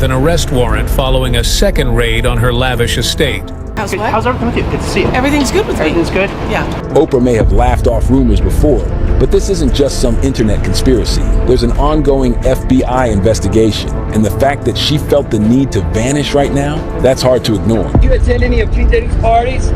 with an arrest warrant following a second raid on her lavish estate. How's everything with you? Good to see you. Everything's good with me. Everything's good? Yeah. Oprah may have laughed off rumors before, but this isn't just some internet conspiracy. There's an ongoing FBI investigation, and the fact that she felt the need to vanish right now, that's hard to ignore. Did you attend any of P. Diddy's parties?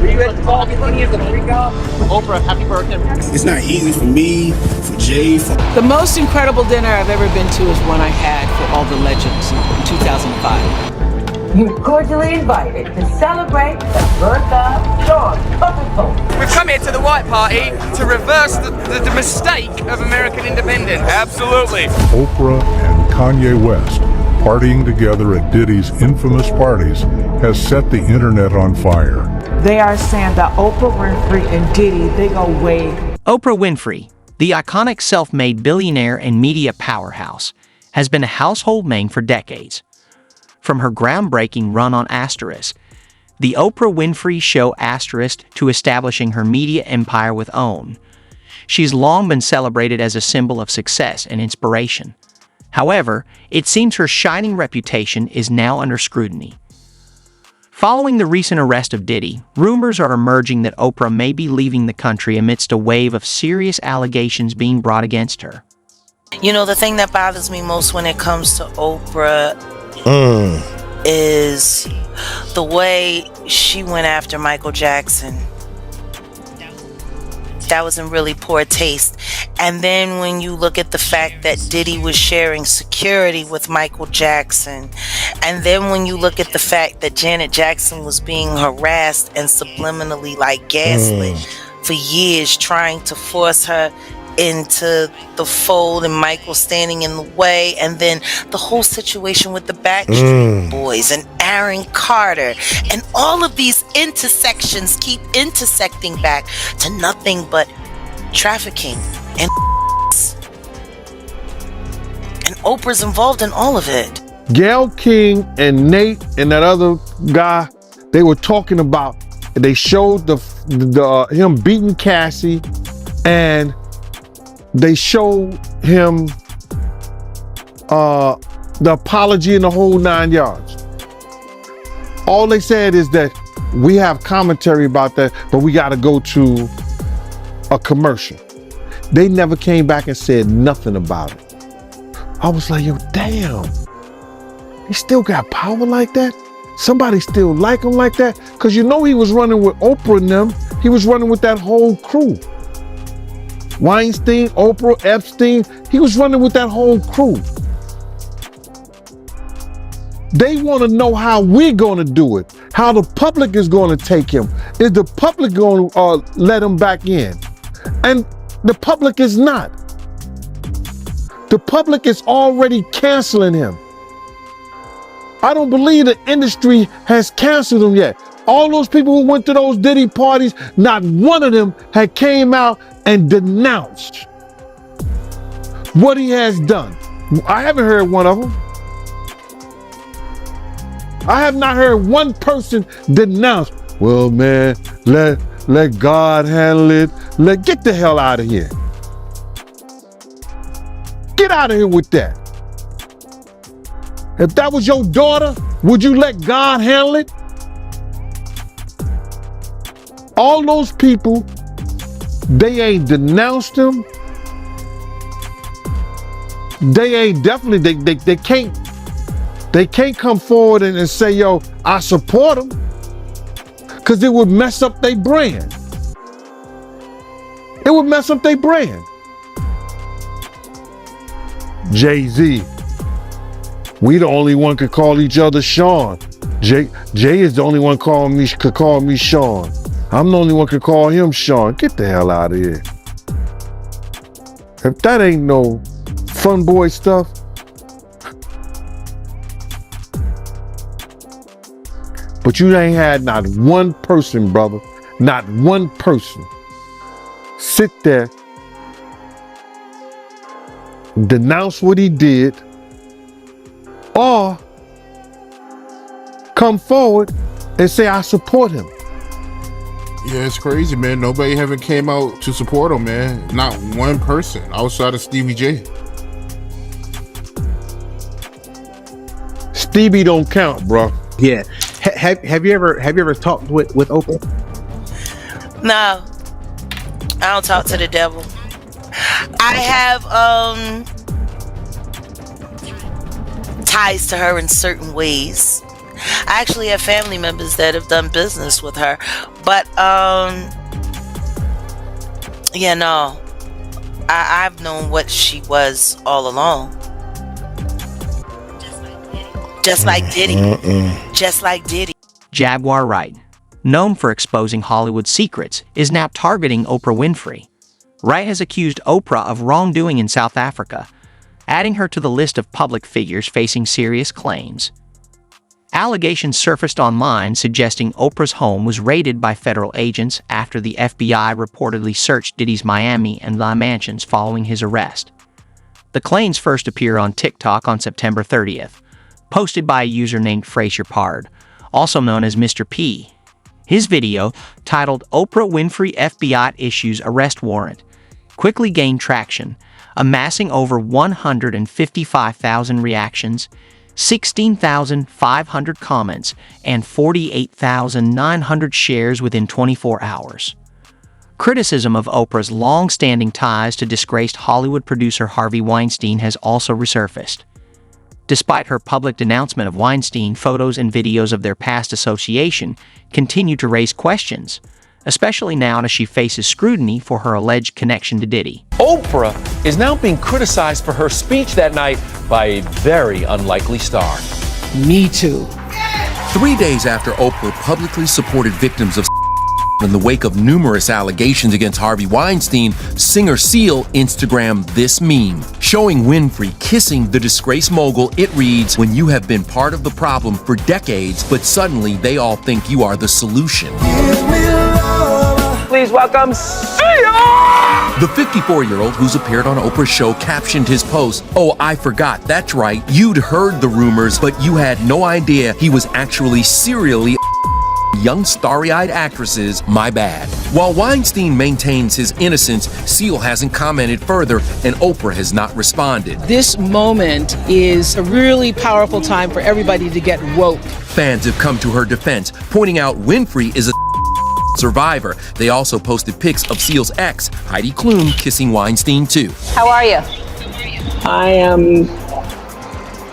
Were you involved in any of the freak-out? Oprah, happy birthday. It's not easy for me, for Jay, for... The most incredible dinner I've ever been to is one I had for all the legends in 2005. You're cordially invited to celebrate the birth of Sean Puffin. We've come here to the White Party to reverse the mistake of American independence. Absolutely. Oprah and Kanye West partying together at Diddy's infamous parties has set the internet on fire. They are saying that Oprah Winfrey and Diddy, they go way. Oprah Winfrey, the iconic self-made billionaire and media powerhouse, has been a household name for decades. From her groundbreaking run on Asterisk, the Oprah Winfrey Show Asterisk, to establishing her media empire with OWN, she's long been celebrated as a symbol of success and inspiration. However, it seems her shining reputation is now under scrutiny. Following the recent arrest of Diddy, rumors are emerging that Oprah may be leaving the country amidst a wave of serious allegations being brought against her. You know, the thing that bothers me most when it comes to Oprah is the way she went after Michael Jackson. That was in really poor taste. And then when you look at the fact that Diddy was sharing security with Michael Jackson, and then when you look at the fact that Janet Jackson was being harassed and subliminally gaslit for years, trying to force her into the fold, and Michael standing in the way, and then the whole situation with the Backstreet Boys and Aaron Carter, and all of these intersections keep intersecting back to nothing but trafficking and Oprah's involved in all of it. Gayle King and Nate and that other guy, they were talking about, they showed the him beating Cassie, and they showed him the apology in the whole 9 yards. All they said is that we have commentary about that, but we got to go to a commercial. They never came back and said nothing about it. I was like, yo, damn. He still got power like that? Somebody still like him like that? Because you know he was running with Oprah and them. He was running with that whole crew. Weinstein, Oprah, Epstein, he was running with that whole crew. They want to know how we're going to do it, how the public is going to take him. Is the public going to let him back in? And the public is not. The public is already canceling him. I don't believe the industry has canceled him yet. All those people who went to those Diddy parties, not one of them had came out and denounced what he has done. I haven't heard one of them. I have not heard one person denounce, well, man, let God handle it. Get the hell out of here. Get out of here with that. If that was your daughter, would you let God handle it? All those people, they ain't denounced him. They ain't definitely, they can't come forward and say, yo, I support him. Because it would mess up their brand. It would mess up their brand. Jay-Z, we the only one could call each other Sean. Jay is the only one could call me Sean. I'm the only one could call him Sean. Get the hell out of here. If that ain't no fun boy stuff. But you ain't had not one person, brother, not one person sit there, denounce what he did, or come forward and say, I support him. Yeah, it's crazy, man. Nobody haven't came out to support him, man. Not one person outside of Stevie J. Stevie don't count, bro. Yeah. Have you ever talked with Oprah? No, I don't talk to the devil. I have ties to her in certain ways. I actually have family members that have done business with her, but yeah, no, I've known what she was all along. Just like Diddy. Just like Diddy. Jaguar Wright, known for exposing Hollywood secrets, is now targeting Oprah Winfrey. Wright has accused Oprah of wrongdoing in South Africa, adding her to the list of public figures facing serious claims. Allegations surfaced online suggesting Oprah's home was raided by federal agents after the FBI reportedly searched Diddy's Miami and La mansions following his arrest. The claims first appear on TikTok on September 30th, posted by a user named Fraser Pard, also known as Mr. P. His video, titled Oprah Winfrey FBI Issues Arrest Warrant, quickly gained traction, amassing over 155,000 reactions, 16,500 comments, and 48,900 shares within 24 hours. Criticism of Oprah's long-standing ties to disgraced Hollywood producer Harvey Weinstein has also resurfaced. Despite her public denouncement of Weinstein, photos and videos of their past association continue to raise questions, especially now as she faces scrutiny for her alleged connection to Diddy. Oprah is now being criticized for her speech that night by a very unlikely star. Me too. 3 days after Oprah publicly supported victims of in the wake of numerous allegations against Harvey Weinstein, singer Seal Instagrammed this meme, showing Winfrey kissing the disgraced mogul. It reads, "When you have been part of the problem for decades, but suddenly they all think you are the solution." Please welcome Seal! The 54-year-old who's appeared on Oprah's show captioned his post, "Oh, I forgot, that's right, you'd heard the rumors, but you had no idea he was actually serially young starry-eyed actresses, my bad." While Weinstein maintains his innocence, Seal hasn't commented further, and Oprah has not responded. This moment is a really powerful time for everybody to get woke. Fans have come to her defense, pointing out Winfrey is a survivor. They also posted pics of Seal's ex, Heidi Klum, kissing Weinstein too. How are you? I am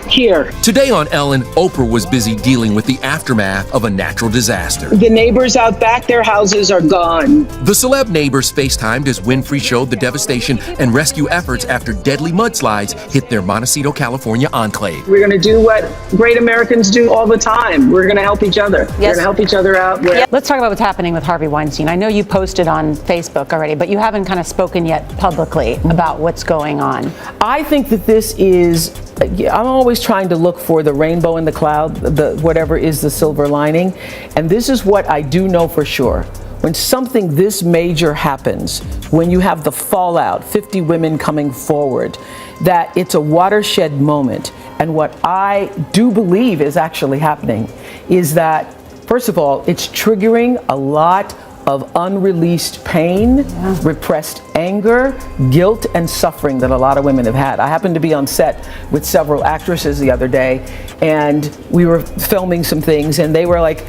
here. Today on Ellen, Oprah was busy dealing with the aftermath of a natural disaster. The neighbors out back, their houses are gone. The celeb neighbors FaceTimed as Winfrey showed the devastation and rescue efforts after deadly mudslides hit their Montecito, California enclave. We're going to do what great Americans do all the time. We're going to help each other. We're going to help each other out. Let's talk about what's happening with Harvey Weinstein. I know you posted on Facebook already, but you haven't kind of spoken yet publicly about what's going on. I think that this is, I'm always trying to look for the rainbow in the cloud, whatever is the silver lining. And this is what I do know for sure. When something this major happens, when you have the fallout, 50 women coming forward, that it's a watershed moment. And what I do believe is actually happening is that, first of all, it's triggering a lot of unreleased pain, repressed anger, guilt, and suffering that a lot of women have had. I happened to be on set with several actresses the other day, and we were filming some things, and they were like,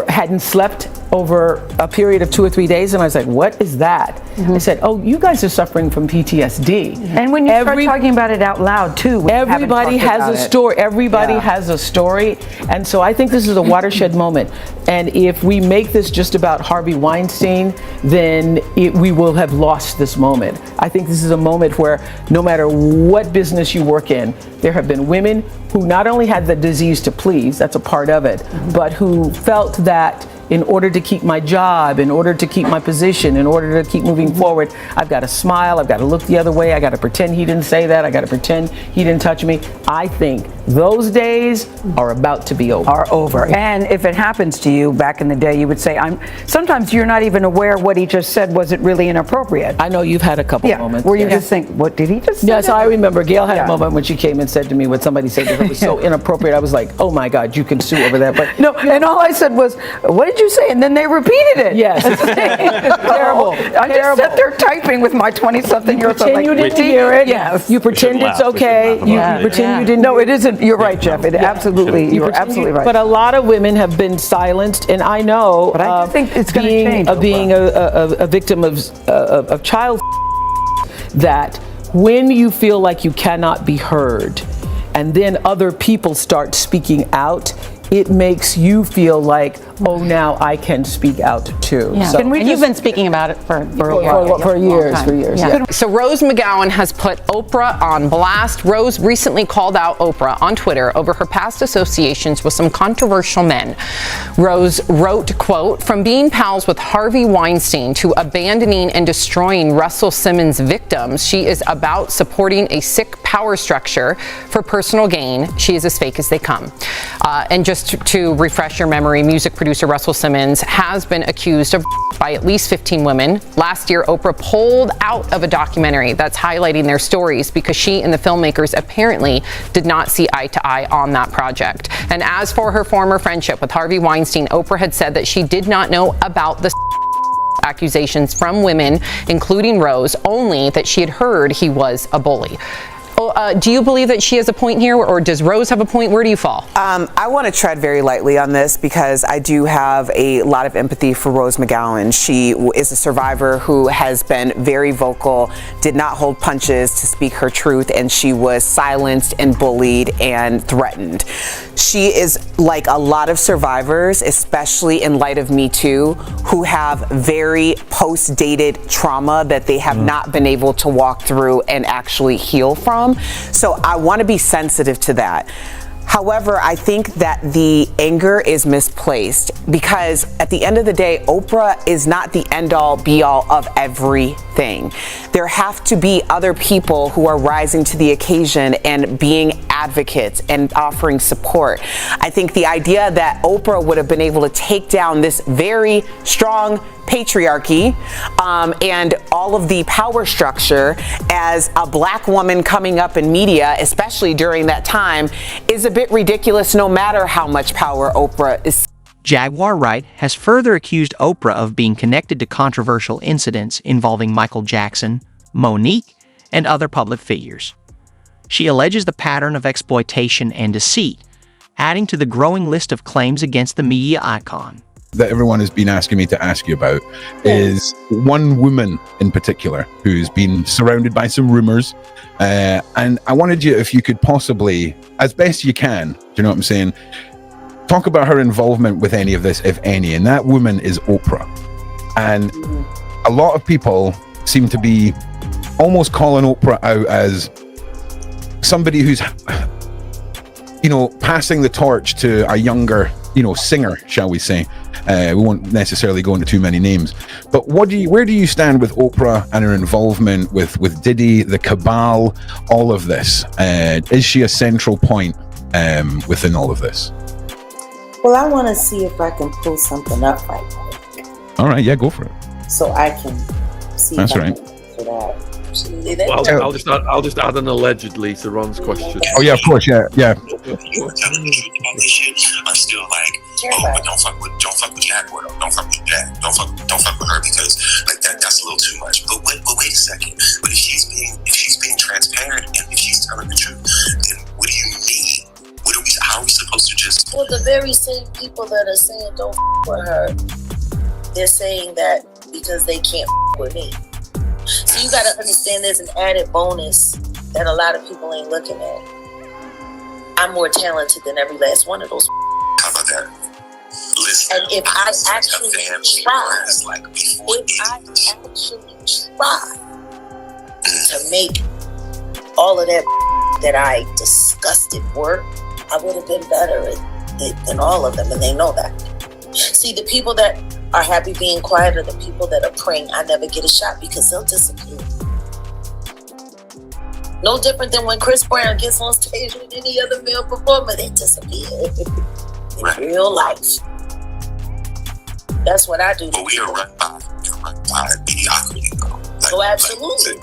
hadn't slept over a period of 2 or 3 days, and I was like, what is that? I said, oh, you guys are suffering from PTSD. And when you start talking about it out loud too, everybody has a story. Everybody has a story, and so I think this is a watershed moment. And if we make this just about Harvey Weinstein, then we will have lost this moment. I think this is a moment where no matter what business you work in, there have been women who not only had the disease to please, that's a part of it, but who felt that in order to keep my job, in order to keep my position, in order to keep moving forward, I've got to smile, I've got to look the other way, I got to pretend he didn't say that, I got to pretend he didn't touch me. I think those days are about to be over. Are over. And if it happens to you back in the day, you would say, sometimes you're not even aware what he just said wasn't really inappropriate. I know you've had a couple moments. Where you just think, what did he just say? Yes, I remember Gail had a moment when she came and said to me what somebody said to her was so inappropriate. I was like, oh my God, you can sue over that. But no, and all I said was, what did you say? And then they repeated it. Yes. It's terrible. I just sat there typing with my 20-something-year-old. You pretend you didn't hear it. Yes. You pretend it's okay. You pretend you didn't. No, it isn't. You're right, Jeff. You're absolutely right. But a lot of women have been silenced, and I know. But I think it's going to change. Being a victim of child, that when you feel like you cannot be heard, and then other people start speaking out, it makes you feel like, oh, now I can speak out too. Yeah. So, and you've been speaking about it for years. Yeah. So Rose McGowan has put Oprah on blast. Rose recently called out Oprah on Twitter over her past associations with some controversial men. Rose wrote, quote, "From being pals with Harvey Weinstein to abandoning and destroying Russell Simmons' victims, she is about supporting a sick power structure for personal gain. She is as fake as they come." And just to refresh your memory, music producer Russell Simmons has been accused of by at least 15 women. Last year, Oprah pulled out of a documentary that's highlighting their stories because she and the filmmakers apparently did not see eye to eye on that project. And as for her former friendship with Harvey Weinstein, Oprah had said that she did not know about the accusations from women, including Rose, only that she had heard he was a bully. Do you believe that she has a point here, or does Rose have a point? Where do you fall? I want to tread very lightly on this because I do have a lot of empathy for Rose McGowan. She is a survivor who has been very vocal, did not hold punches to speak her truth, and she was silenced and bullied and threatened. She is like a lot of survivors, especially in light of Me Too, who have very post-dated trauma that they have not been able to walk through and actually heal from. So I want to be sensitive to that. However, I think that the anger is misplaced because at the end of the day, Oprah is not the end-all, be-all of everything. There have to be other people who are rising to the occasion and being advocates and offering support. I think the idea that Oprah would have been able to take down this very strong patriarchy and all of the power structure as a black woman coming up in media, especially during that time, is a bit ridiculous no matter how much power Oprah is. Jaguar Wright has further accused Oprah of being connected to controversial incidents involving Michael Jackson, Monique, and other public figures. She alleges the pattern of exploitation and deceit, adding to the growing list of claims against the media icon. That everyone has been asking me to ask you about is one woman in particular who's been surrounded by some rumors, and I wanted you, if you could possibly, as best you can, do you know what I'm saying, talk about her involvement with any of this, if any, and that woman is Oprah. And a lot of people seem to be almost calling Oprah out as somebody who's, passing the torch to a younger, singer, shall we say. We won't necessarily go into too many names, but where do you stand with Oprah and her involvement with Diddy, the cabal, all of this? Is she a central point within all of this? Well, I want to see if I can pull something up right now. All right, yeah, go for it. So I can see. That's right. For that. Well, I'll just add an allegedly to Ron's question. Oh yeah, of course, yeah. You were telling the truth about this shit. I'm still like, but don't fuck with Jaguar. Don't fuck with Jack. Don't fuck with her because that's a little too much. But wait a second. But if she's being transparent and if she's telling the truth, then what do you mean? How are we supposed to just? Well, the very same people that are saying don't fuck with her, they're saying that because they can't fuck with me. So you got to understand there's an added bonus that a lot of people ain't looking at. I'm more talented than every last one of those. How about that? Listen, and if I actually try to make all of that I disgusted work, I would have been better than all of them, and they know that. See, the people that are happy being quiet are the people that are praying I never get a shot because they'll disappear. No different than when Chris Brown gets on stage with any other male performer, they disappear in real life. That's what I do. But we are run by mediocrity, though. So absolutely.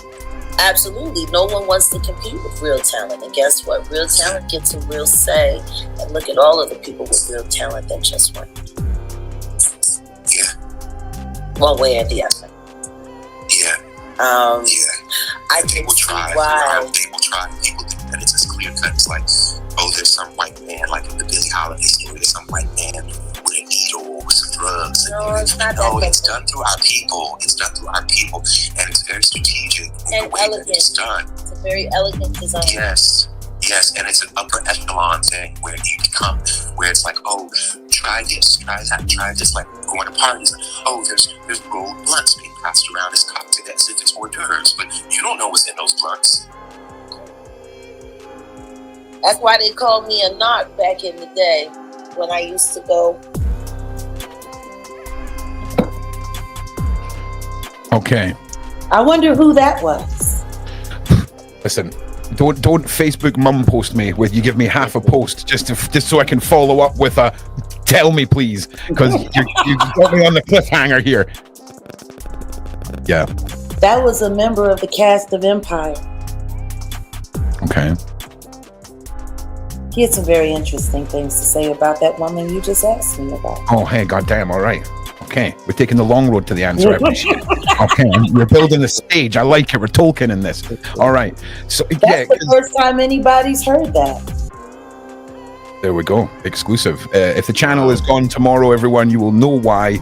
Absolutely. No one wants to compete with real talent. And guess what? Real talent gets a real say. And look at all of the people with real talent that just won. Yeah. One way or the other. Yeah. I can see why. People try. People and it's as clear cut. It's like, oh, there's some white man, like in the Billie Holiday story, there's some white man with a needle with some drugs. No, it's not No, that it's done through our people. It's done through our people, and it's very strategic in and the way elegant. that it's done. It's a very elegant design. Yes, and it's an upper echelon thing where you come, where it's like, oh, try this, try that, try this, like going to parties. Oh, there's rolled blunts being passed around as cocktail as if it's hors d'oeuvres, but you don't know what's in those blunts. That's why they called me a narc back in the day when I used to go. Okay. I wonder who that was. Listen, don't Facebook mum post me with you give me half a post just so I can follow up with a tell me please, because you got me on the cliffhanger here. Yeah. That was a member of the cast of Empire. Okay. He had some very interesting things to say about that woman you just asked me about. Oh, hey, goddamn, all right. Okay, we're taking the long road to the answer. I appreciate it. Okay, we're building a stage. I like it. We're Tolkien in this. All right. So That's the first time anybody's heard that. There we go. Exclusive. If the channel is gone tomorrow, everyone, you will know why.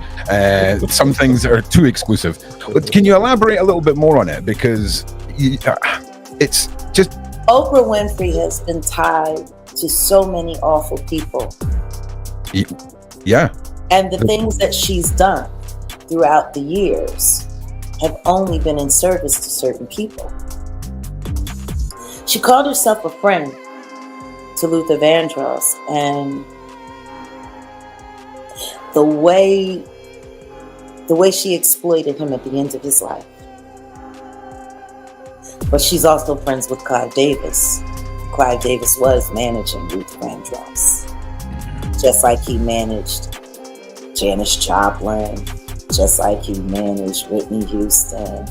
Some things are too exclusive. But can you elaborate a little bit more on it? Because it's just... Oprah Winfrey has been tied to so many awful people. Yeah. And the things that she's done throughout the years have only been in service to certain people. She called herself a friend to Luther Vandross, and the way she exploited him at the end of his life. But she's also friends with Clive Davis. Clive Davis was managing Luther Vandross, just like he managed Janis Joplin, just like he managed Whitney Houston.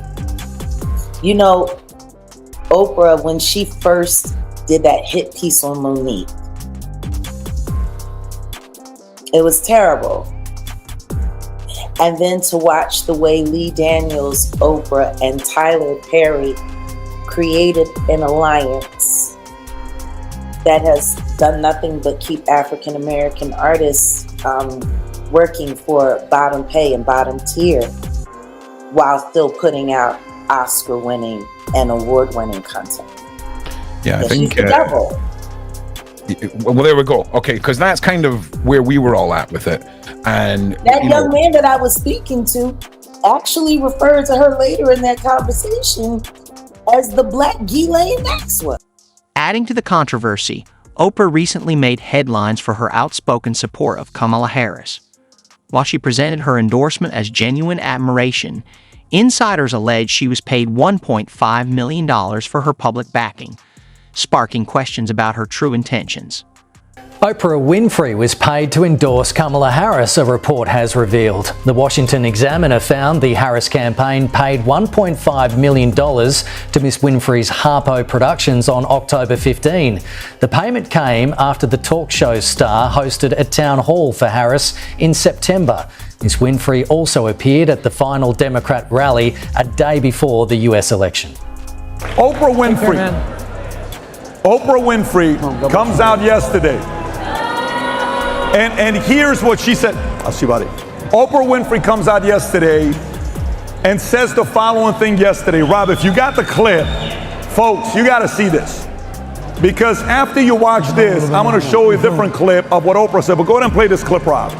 You know, Oprah, when she first did that hit piece on Monique, it was terrible. And then to watch the way Lee Daniels, Oprah, and Tyler Perry created an alliance that has done nothing but keep African American artists working for bottom pay and bottom tier while still putting out Oscar-winning and award-winning content. Yeah, I think... She's the devil. Well, there we go. Okay, because that's kind of where we were all at with it. And that young man that I was speaking to actually referred to her later in that conversation as the Black Ghislaine Maxwell. Adding to the controversy, Oprah recently made headlines for her outspoken support of Kamala Harris. While she presented her endorsement as genuine admiration, insiders allege she was paid $1.5 million for her public backing, sparking questions about her true intentions. Oprah Winfrey was paid to endorse Kamala Harris, a report has revealed. The Washington Examiner found the Harris campaign paid $1.5 million to Miss Winfrey's Harpo Productions on October 15. The payment came after the talk show star hosted a town hall for Harris in September. Miss Winfrey also appeared at the final Democrat rally a day before the US election. Oprah Winfrey comes out yesterday. And here's what she said. I'll see about it. Oprah Winfrey comes out yesterday and says the following thing yesterday. Rob, if you got the clip, folks, you got to see this. Because after you watch this, I'm going to show you a different clip of what Oprah said. But go ahead and play this clip, Rob.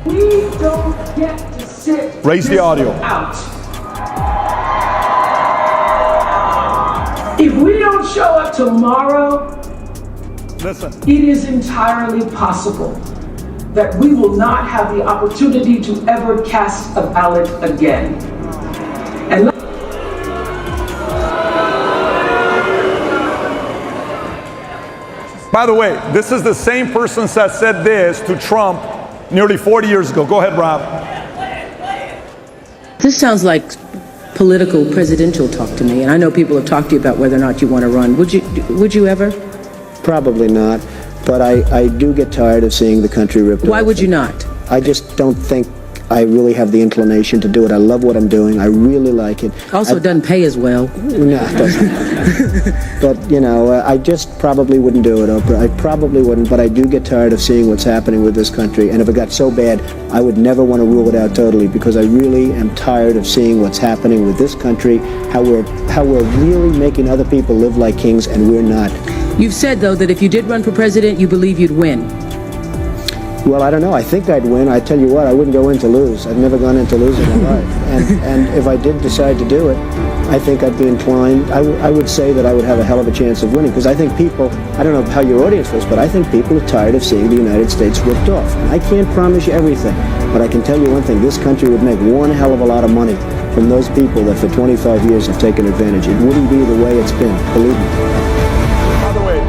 We don't get to sit. Raise the audio. Out. If we don't show up tomorrow, listen, it is entirely possible that we will not have the opportunity to ever cast a ballot again. And by the way, this is the same person that said this to Trump nearly 40 years ago. Go ahead, Rob. This sounds like political presidential talk to me, and I know people have talked to you about whether or not you want to run. Would you ever? Probably not, but I do get tired of seeing the country ripped. Why would you not? I just don't think I really have the inclination to do it. I love what I'm doing. I really like it. Also, it doesn't pay as well. No, it doesn't. But, you know, I just probably wouldn't do it, Oprah. I probably wouldn't, but I do get tired of seeing what's happening with this country. And if it got so bad, I would never want to rule it out totally, because I really am tired of seeing what's happening with this country, how we're really making other people live like kings, and we're not. You've said, though, that if you did run for president, you believe you'd win. Well, I don't know. I think I'd win. I tell you what, I wouldn't go in to lose. I've never gone in to lose in my life. And if I did decide to do it, I think I'd be inclined. I would say that I would have a hell of a chance of winning, because I think people, I don't know how your audience feels, but I think people are tired of seeing the United States ripped off. And I can't promise you everything, but I can tell you one thing. This country would make one hell of a lot of money from those people that for 25 years have taken advantage. It wouldn't be the way it's been, believe me. By the way,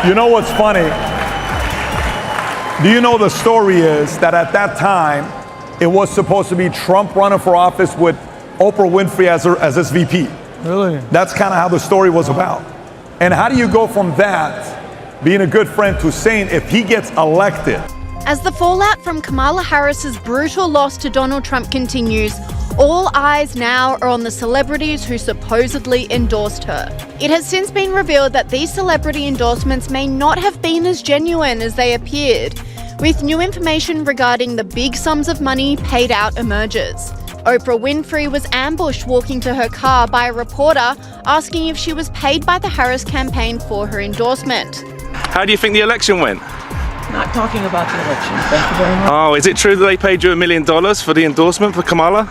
you know what's funny? Do you know the story is that at that time, it was supposed to be Trump running for office with Oprah Winfrey as his VP. Really? That's kind of how the story was about. And how do you go from that, being a good friend, to saying if he gets elected? As the fallout from Kamala Harris's brutal loss to Donald Trump continues, all eyes now are on the celebrities who supposedly endorsed her. It has since been revealed that these celebrity endorsements may not have been as genuine as they appeared, with new information regarding the big sums of money paid out emerges. Oprah Winfrey was ambushed walking to her car by a reporter asking if she was paid by the Harris campaign for her endorsement. How do you think the election went? Not talking about the election. Thank you very much. Oh, is it true that they paid you $1 million for the endorsement for Kamala?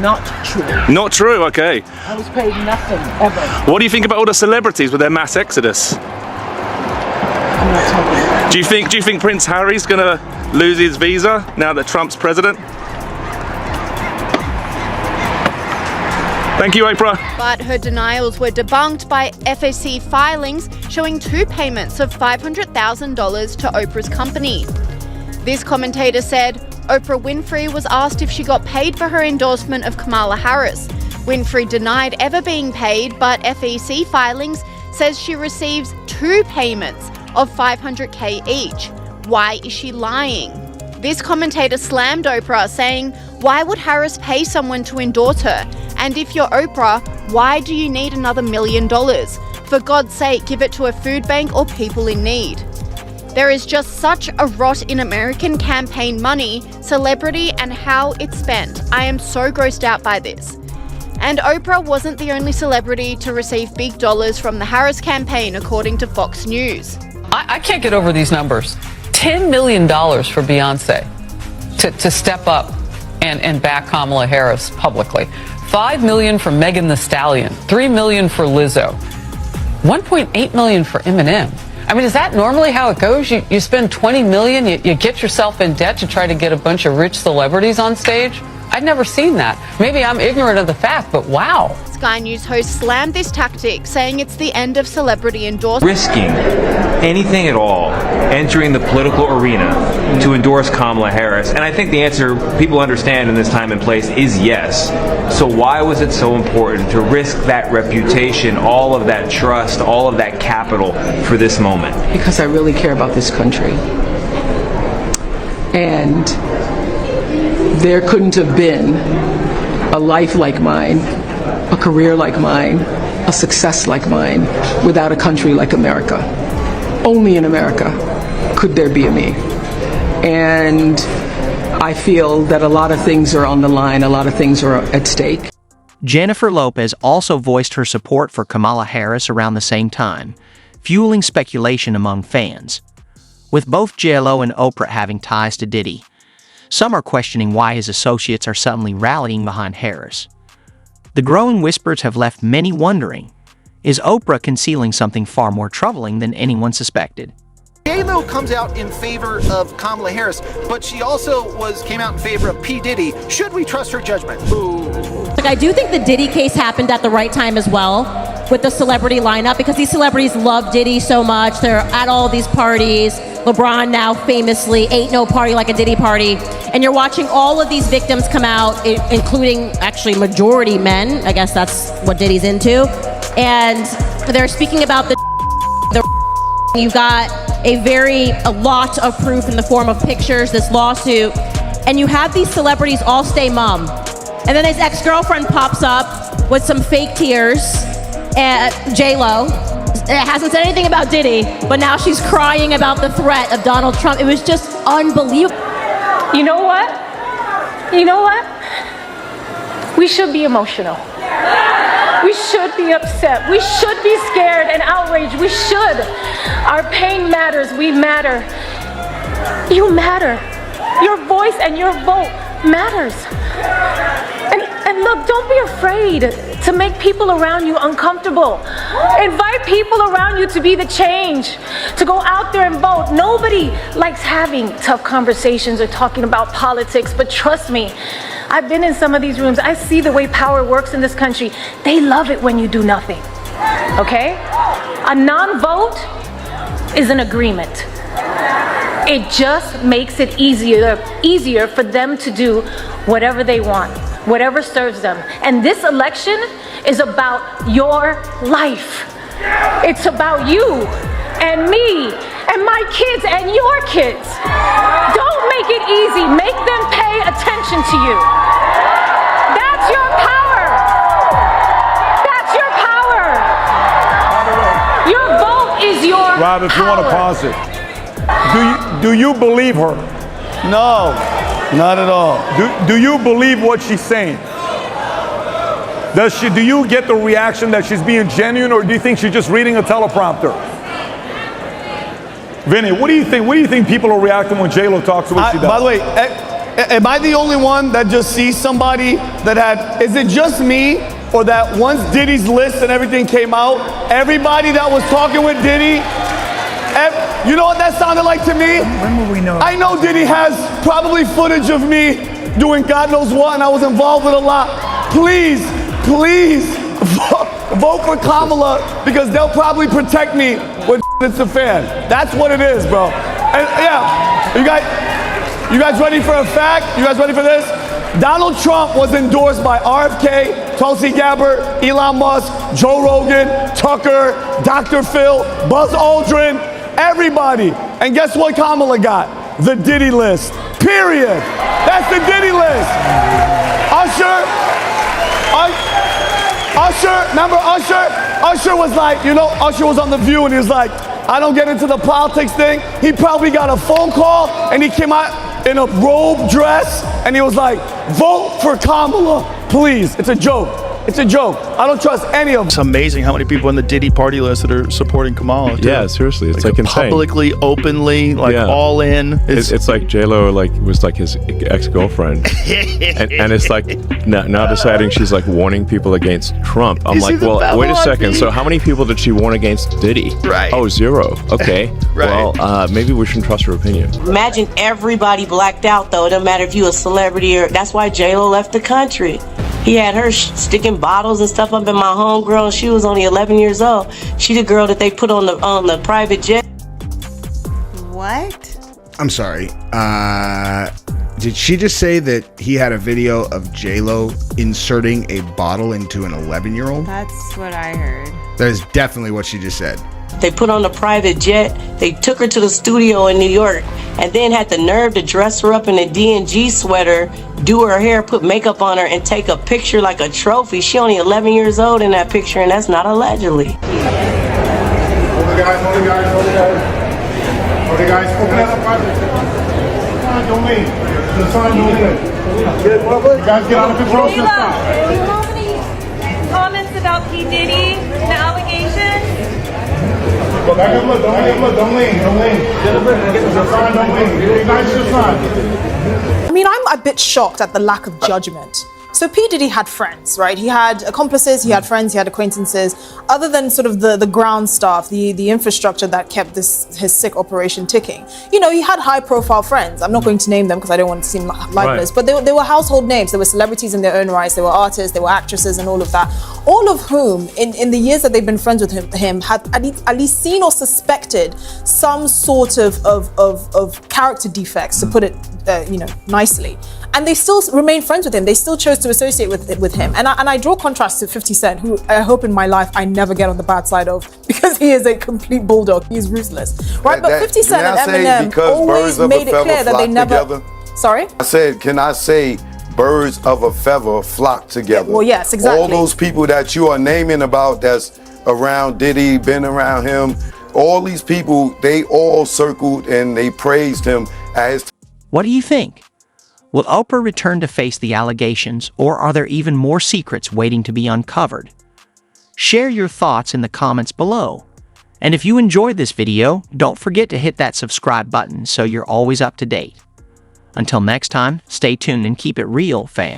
Not true. Not true, okay. I was paid nothing, ever. What do you think about all the celebrities with their mass exodus? I'm not talking about Do you think Prince Harry's gonna lose his visa now that Trump's president? Thank you, Oprah. But her denials were debunked by FEC filings showing two payments of $500,000 to Oprah's company. This commentator said Oprah Winfrey was asked if she got paid for her endorsement of Kamala Harris. Winfrey denied ever being paid, but FEC filings says she receives two payments of $500K each. Why is she lying? This commentator slammed Oprah, saying, "Why would Harris pay someone to endorse her? And if you're Oprah, why do you need another $1 million? For God's sake, give it to a food bank or people in need." There is just such a rot in American campaign money, celebrity, and how it's spent. I am so grossed out by this. And Oprah wasn't the only celebrity to receive big dollars from the Harris campaign, according to Fox News. I can't get over these numbers. $10 million for Beyonce to step up and back Kamala Harris publicly. $5 million for Megan Thee Stallion. $3 million for Lizzo. $1.8 million for Eminem. I mean, is that normally how it goes? You spend $20 million, you get yourself in debt to try to get a bunch of rich celebrities on stage? I'd never seen that. Maybe I'm ignorant of the fact, but wow. Sky News host slammed this tactic, saying it's the end of celebrity endorsement. Risking anything at all, entering the political arena to endorse Kamala Harris. And I think the answer people understand in this time and place is yes. So why was it so important to risk that reputation, all of that trust, all of that capital for this moment? Because I really care about this country. And there couldn't have been a life like mine, a career like mine, a success like mine without a country like America. Only in America could there be a me. And I feel that a lot of things are on the line, a lot of things are at stake. Jennifer Lopez also voiced her support for Kamala Harris around the same time, fueling speculation among fans. With both JLo and Oprah having ties to Diddy, some are questioning why his associates are suddenly rallying behind Harris. The growing whispers have left many wondering, is Oprah concealing something far more troubling than anyone suspected? JLo comes out in favor of Kamala Harris, but she also came out in favor of P. Diddy. Should we trust her judgment? Ooh. I do think the Diddy case happened at the right time as well with the celebrity lineup, because these celebrities love Diddy so much. They're at all these parties. LeBron now famously, ain't no party like a Diddy party. And you're watching all of these victims come out, including actually majority men. I guess that's what Diddy's into. And they're speaking about the you've got a lot of proof in the form of pictures. This lawsuit and you have these celebrities all stay mum. And then his ex-girlfriend pops up with some fake tears, J-Lo. Hasn't said anything about Diddy, but now she's crying about the threat of Donald Trump. It was just unbelievable. You know what? You know what? We should be emotional. We should be upset. We should be scared and outraged. We should. Our pain matters. We matter. You matter. Your voice and your vote matters. And look, don't be afraid to make people around you uncomfortable. Invite people around you to be the change, to go out there and vote. Nobody likes having tough conversations or talking about politics, but trust me, I've been in some of these rooms. I see the way power works in this country. They love it when you do nothing, okay? A non-vote is an agreement. It just makes it easier for them to do whatever they want, whatever serves them. And this election is about your life. It's about you and me and my kids and your kids. Don't make it easy. Make them pay attention to you. That's your power. That's your power. Your vote is your Rob, if you want to pause it. Do you believe her? No, not at all. Do you believe what she's saying? Do you get the reaction that she's being genuine, or do you think she's just reading a teleprompter? Vinny, what do you think? What do you think people are reacting when J-Lo talks to what she does? By the way, am I the only one that just sees somebody that had, is it just me, or that once Diddy's list and everything came out, everybody that was talking with Diddy, you know what that sounded like to me? When will we know? I know Diddy has probably footage of me doing God knows what, and I was involved with a lot. Please vote for Kamala, because they'll probably protect me when it's a fan. That's what it is, bro. And yeah, you guys ready for a fact? You guys ready for this? Donald Trump was endorsed by RFK, Tulsi Gabbard, Elon Musk, Joe Rogan, Tucker, Dr. Phil, Buzz Aldrin, everybody. And guess what Kamala got? The Diddy list. Period. That's the Diddy list. Usher, remember Usher? Usher was like, Usher was on The View and he was like, I don't get into the politics thing. He probably got a phone call and he came out in a robe dress and he was like, vote for Kamala, please. It's a joke. It's a joke. I don't trust any of them. It's amazing how many people on the Diddy party list that are supporting Kamala. Too. Yeah, seriously, it's like insane. Publicly, openly, all in. It's like J-Lo was like his ex-girlfriend, and it's like now deciding she's like warning people against Trump. I'm like, well, wait a second. So how many people did she warn against Diddy? Right. Oh, 0. Okay. Right. Well, maybe we shouldn't trust her opinion. Imagine everybody blacked out, though. It doesn't matter if you a celebrity or. That's why J-Lo left the country. He had her sticking bottles and stuff up in my homegirl, and she was only 11 years old. She the girl that they put on the private jet. What? I'm sorry. Did she just say that he had a video of J-Lo inserting a bottle into an 11-year-old? That's what I heard. That is definitely what she just said. They put on the private jet. They took her to the studio in New York, and then had the nerve to dress her up in a D&G sweater, do her hair, put makeup on her, and take a picture like a trophy. She only 11 years old in that picture, and that's not allegedly. Hold the guys. Open up the private. Don't leave. The sign, don't leave. You guys get out of control. Do you have any comments about P. Diddy and the allegations? Go back and look. Don't lean. Don't lean. Nice your sign. I mean, I'm a bit shocked at the lack of judgment. So P. Diddy had friends, right? He had accomplices, he had friends, he had acquaintances. Other than sort of the ground staff, the infrastructure that kept his sick operation ticking. He had high-profile friends. I'm not going to name them because I don't want to seem libelous, but they were household names. They were celebrities in their own rights. They were artists, they were actresses, and all of that. All of whom, in the years that they've been friends with him had at least seen or suspected some sort of character defects, to put it nicely. And they still remain friends with him. They still chose to associate with him. And I draw contrast to 50 Cent, who I hope in my life I never get on the bad side of, because he is a complete bulldog. He's ruthless, right? But 50 Cent and Eminem always made it clear that they never. Sorry? I said, can I say birds of a feather flock together? Well, yes, exactly. All those people that you are naming about that's around Diddy, been around him, all these people, they all circled and they praised him as... What do you think? Will Oprah return to face the allegations, or are there even more secrets waiting to be uncovered? Share your thoughts in the comments below. And if you enjoyed this video, don't forget to hit that subscribe button so you're always up to date. Until next time, stay tuned and keep it real, fam.